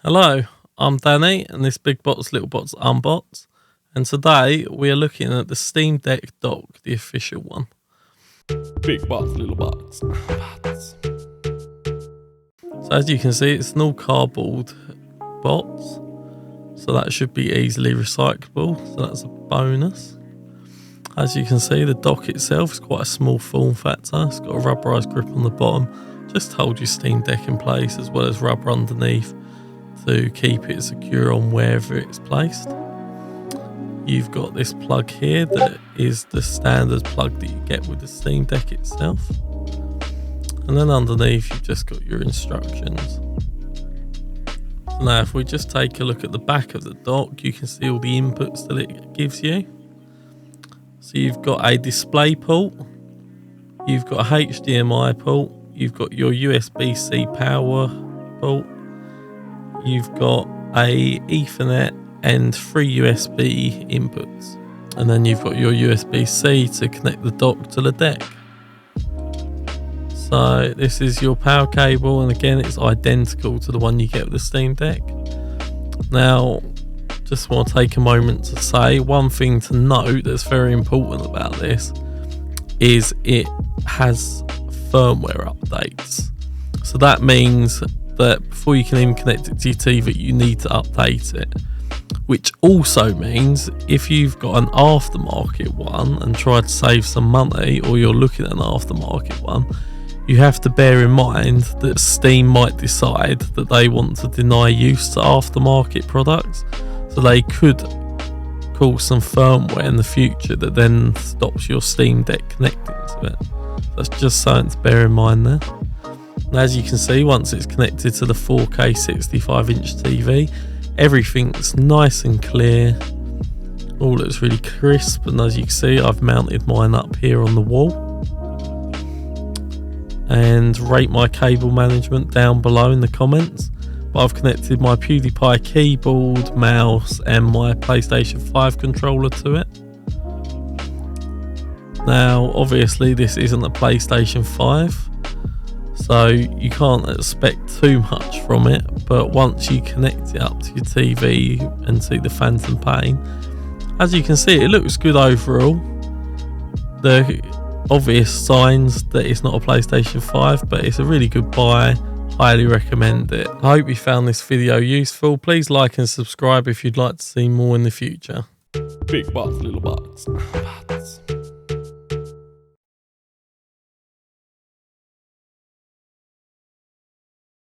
Hello, I'm Danny and this Big Bots Little Bots Unbox, and today we are looking at the Steam Deck dock, the official one. Big Bots Little Bots Unbox. So as you can see, it's an all cardboard box, so that should be easily recyclable, so that's a bonus. As you can see, the dock itself is quite a small form factor. It's got a rubberized grip on the bottom just to hold your Steam Deck in place, as well as rubber underneath to keep it secure on wherever it's placed. You've got this plug here that is the standard plug that you get with the Steam Deck itself, and then underneath you've just got your instructions. Now if we just take a look at the back of the dock, you can see all the inputs that it gives you. So you've got a display port, you've got a HDMI port, you've got your USB-C power port, you've got a Ethernet and 3 USB inputs, and then you've got your USB-C to connect the dock to the deck. So this is your power cable, and again it's identical to the one you get with the Steam Deck. Now just want to take a moment to say one thing to note that's very important about this is it has firmware updates. So that means that before you can even connect it to your TV, you need to update it, which also means if you've got an aftermarket one and try to save some money, or you're looking at an aftermarket one, you have to bear in mind that Steam might decide that they want to deny use to aftermarket products, so they could cause some firmware in the future that then stops your Steam Deck connecting to it. That's just something to bear in mind there. And as you can see, once it's connected to the 4K 65-inch TV, everything's nice and clear. All looks really crisp, and as you can see, I've mounted mine up here on the wall. And rate my cable management down below in the comments. But I've connected my PewDiePie keyboard, mouse and my PlayStation 5 controller to it. Now obviously this isn't a PlayStation 5, so you can't expect too much from it, but once you connect it up to your TV and see the phantom pain, as you can see, it looks good overall. The obvious signs that it's not a PlayStation 5, but it's a really good buy. Highly recommend it. I hope you found this video useful. Please like and subscribe if you'd like to see more in the future. Big Bots Little Bots.